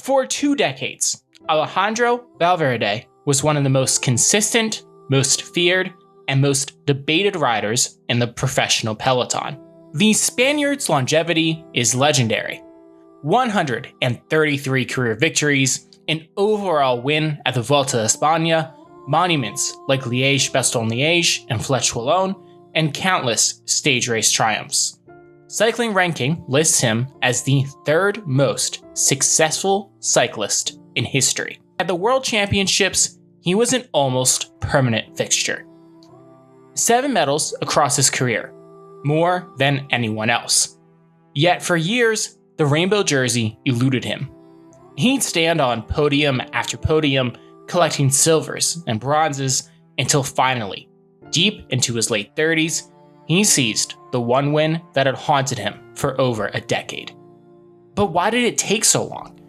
For 2 decades, Alejandro Valverde was one of the most consistent, most feared, and most debated riders in the professional peloton. The Spaniard's longevity is legendary. 133 career victories, an overall win at the Vuelta a España, monuments like Liège-Bastogne-Liège and Flèche-Wallonne, and countless stage race triumphs. Cycling Ranking lists him as the 3rd most successful cyclist in history. At the World Championships, he was an almost permanent fixture. 7 medals across his career, more than anyone else. Yet for years, the rainbow jersey eluded him. He'd stand on podium after podium, collecting silvers and bronzes, until finally, deep into his late 30s, he seized the one win that had haunted him for over a decade. But why did it take so long?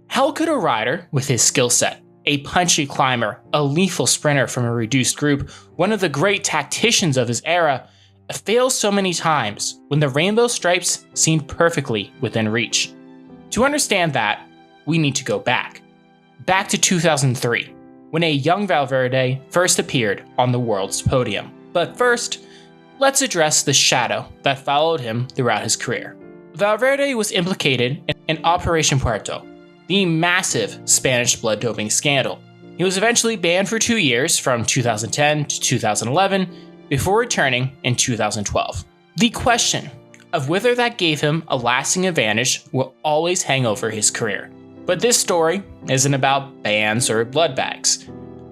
How could a rider with his skill set, a punchy climber, a lethal sprinter from a reduced group, one of the great tacticians of his era, fail so many times when the rainbow stripes seemed perfectly within reach? To understand that, we need to go back to 2003, when a young Valverde first appeared on the world's podium. But first, let's address the shadow that followed him throughout his career. Valverde was implicated in Operation Puerto, the massive Spanish blood doping scandal. He was eventually banned for 2 years from 2010 to 2011 before returning in 2012. The question of whether that gave him a lasting advantage will always hang over his career. But this story isn't about bans or blood bags.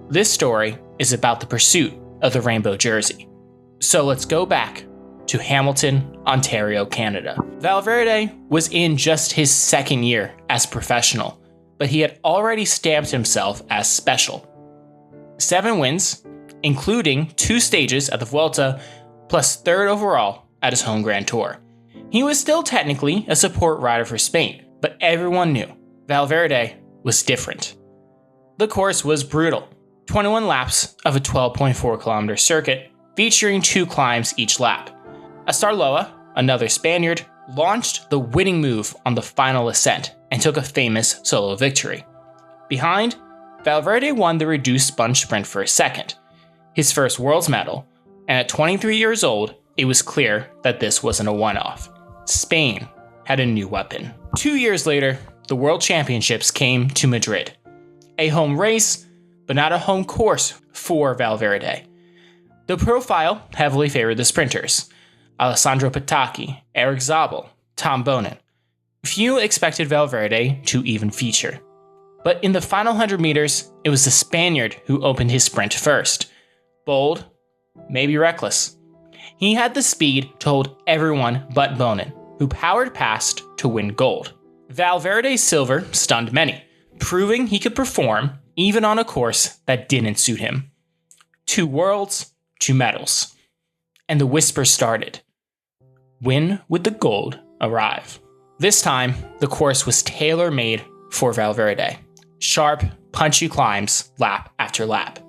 This story is about the pursuit of the rainbow jersey. So let's go back to Hamilton, Ontario, Canada. Valverde was in just his 2nd year as a professional, but he had already stamped himself as special. 7 wins, including 2 stages at the Vuelta, plus 3rd overall at his home Grand Tour. He was still technically a support rider for Spain, but everyone knew Valverde was different. The course was brutal, 21 laps of a 12.4 kilometer circuit, featuring 2 climbs each lap. Astarloa, another Spaniard, launched the winning move on the final ascent and took a famous solo victory. Behind, Valverde won the reduced bunch sprint for a 2nd, his first world's medal, and at 23 years old, it was clear that this wasn't a one-off. Spain had a new weapon. 2 years later, the World Championships came to Madrid. A home race, but not a home course for Valverde. The profile heavily favored the sprinters: Alessandro Petacchi, Eric Zabel, Tom Bonin. Few expected Valverde to even feature. But in the final 100 meters, it was the Spaniard who opened his sprint first. Bold, maybe reckless. He had the speed to hold everyone but Bonin, who powered past to win gold. Valverde's silver stunned many, proving he could perform even on a course that didn't suit him. 2 worlds, 2 medals. And the whisper started. When would the gold arrive? This time, the course was tailor-made for Valverde. Sharp, punchy climbs lap after lap.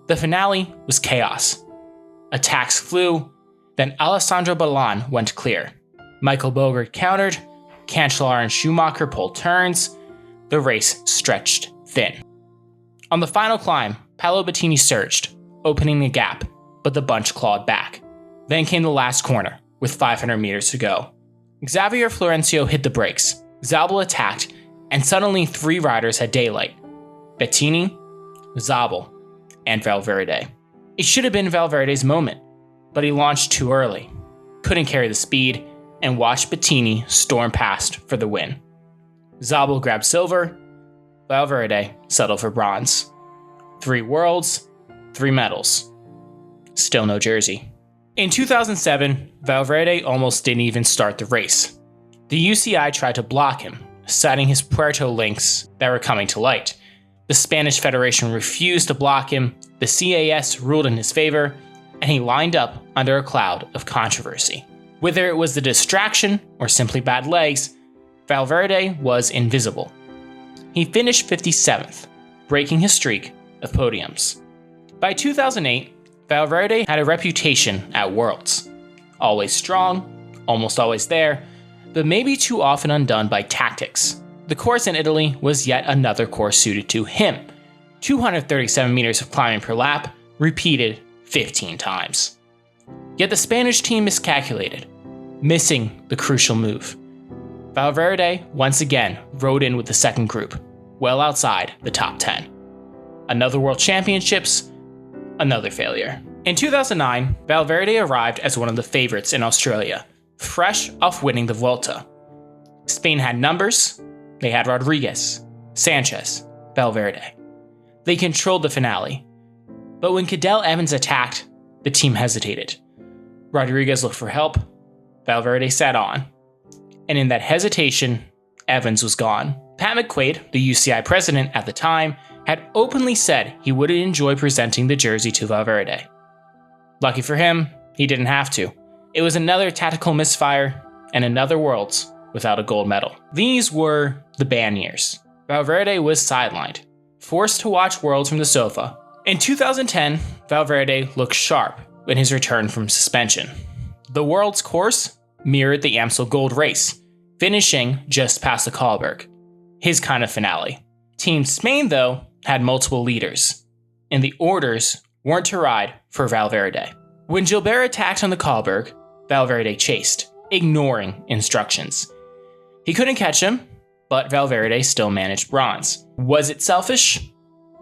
The finale was chaos. Attacks flew, then Alessandro Ballan went clear. Michael Bogert countered, Cancellara and Schumacher pulled turns. The race stretched thin. On the final climb, Paolo Bettini surged, opening the gap, but the bunch clawed back. Then came the last corner, with 500 meters to go. Xavier Florencio hit the brakes, Zabel attacked, and suddenly 3 riders had daylight: Bettini, Zabel, and Valverde. It should have been Valverde's moment, but he launched too early, couldn't carry the speed, and watched Bettini storm past for the win. Zabel grabbed silver, Valverde settled for bronze. 3 worlds, 3 medals. Still no jersey. In 2007, Valverde almost didn't even start the race. The UCI tried to block him, citing his Puerto links that were coming to light. The Spanish Federation refused to block him, the CAS ruled in his favor, and he lined up under a cloud of controversy. Whether it was the distraction or simply bad legs, Valverde was invisible. He finished 57th, breaking his streak of podiums. By 2008, Valverde had a reputation at Worlds. Always strong, almost always there, but maybe too often undone by tactics, The course in Italy was yet another course suited to him. 237 meters of climbing per lap, repeated 15 times. Yet the Spanish team miscalculated, missing the crucial move. Valverde once again rode in with the second group, well outside the top 10. Another World Championships, another failure. In 2009, Valverde arrived as one of the favorites in Australia, fresh off winning the Vuelta. Spain had numbers, they had Rodriguez, Sanchez, Valverde. They controlled the finale. But when Cadel Evans attacked, the team hesitated. Rodriguez looked for help, Valverde sat on. And in that hesitation, Evans was gone. Pat McQuaid, the UCI president at the time, had openly said he would enjoy presenting the jersey to Valverde. Lucky for him, he didn't have to. It was another tactical misfire and another Worlds without a gold medal. These were the ban years. Valverde was sidelined, forced to watch Worlds from the sofa. In 2010, Valverde looked sharp in his return from suspension. The Worlds course mirrored the Amstel Gold Race, finishing just past the Kahlberg, his kind of finale. Team Spain, though, had multiple leaders, and the orders weren't to ride for Valverde. When Gilbert attacked on the Kahlberg, Valverde chased, ignoring instructions. He couldn't catch him, but Valverde still managed bronze. Was it selfish?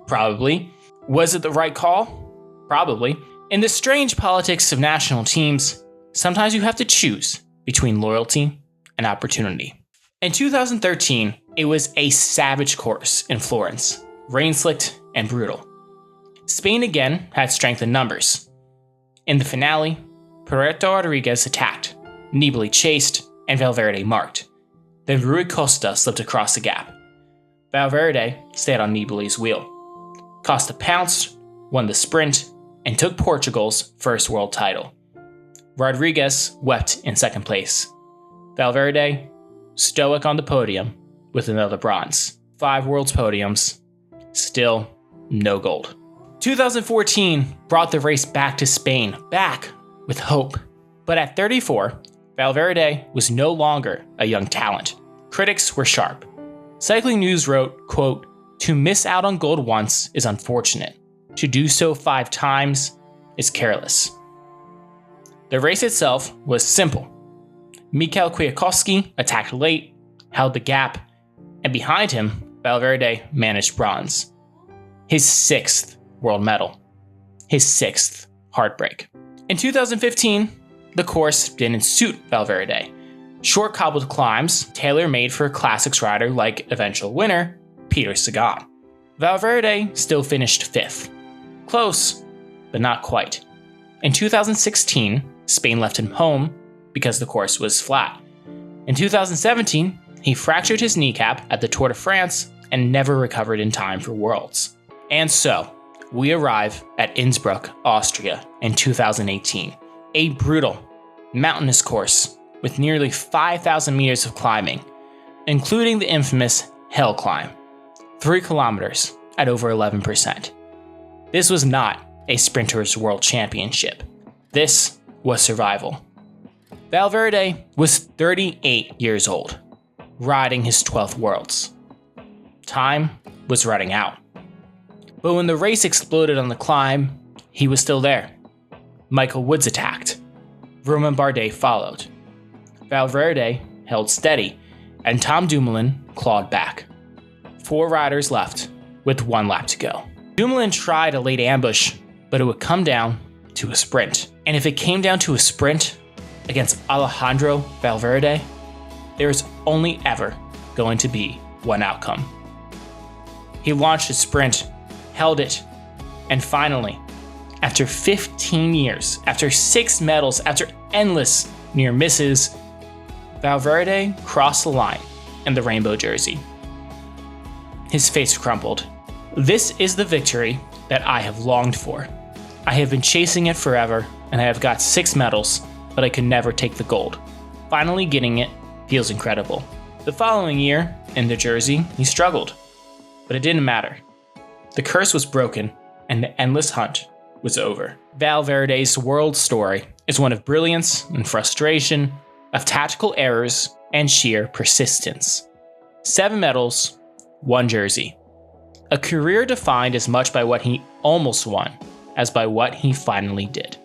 Probably. Was it the right call? Probably. In the strange politics of national teams, sometimes you have to choose between loyalty and opportunity. In 2013, it was a savage course in Florence, rain-slicked and brutal. Spain again had strength in numbers. In the finale, Puerto Rodriguez attacked, Nibali chased, and Valverde marked. Then Rui Costa slipped across the gap. Valverde stayed on Nibali's wheel. Costa pounced, won the sprint, and took Portugal's first world title. Rodriguez wept in second place. Valverde, stoic on the podium with another bronze. 5 Worlds podiums, still no gold. 2014 brought the race back to Spain, back with hope. But at 34, Valverde was no longer a young talent. Critics were sharp. Cycling News wrote, quote, "To miss out on gold once is unfortunate. To do so 5 times is careless." The race itself was simple. Michał Kwiatkowski attacked late, held the gap, and behind him, Valverde managed bronze. His 6th world medal. His 6th heartbreak. In 2015, the course didn't suit Valverde. Short cobbled climbs, tailor-made for a classics rider like eventual winner, Peter Sagan. Valverde still finished 5th. Close, but not quite. In 2016, Spain left him home because the course was flat. In 2017, he fractured his kneecap at the Tour de France and never recovered in time for Worlds. And so, we arrive at Innsbruck, Austria in 2018. A brutal, mountainous course with nearly 5,000 meters of climbing, including the infamous Hell Climb, 3 kilometers at over 11%. This was not a Sprinters World Championship. This was survival. Valverde was 38 years old, riding his 12th Worlds. Time was running out. But when the race exploded on the climb, he was still there. Michael Woods attacked. Romain Bardet followed. Valverde held steady, and Tom Dumoulin clawed back. 4 riders left, with 1 lap to go. Dumoulin tried a late ambush, but it would come down to a sprint. And if it came down to a sprint against Alejandro Valverde, there is only ever going to be one outcome. He launched his sprint, held it, and finally, after 15 years, after 6 medals, after endless near misses, Valverde crossed the line in the rainbow jersey. His face crumpled. "This is the victory that I have longed for. I have been chasing it forever, and I have got 6 medals, but I could never take the gold. Finally getting it feels incredible." The following year, in the jersey, he struggled, but it didn't matter. The curse was broken, and the endless hunt was over. Valverde's world story is one of brilliance and frustration, of tactical errors and sheer persistence. 7 medals, 1 jersey. A career defined as much by what he almost won as by what he finally did.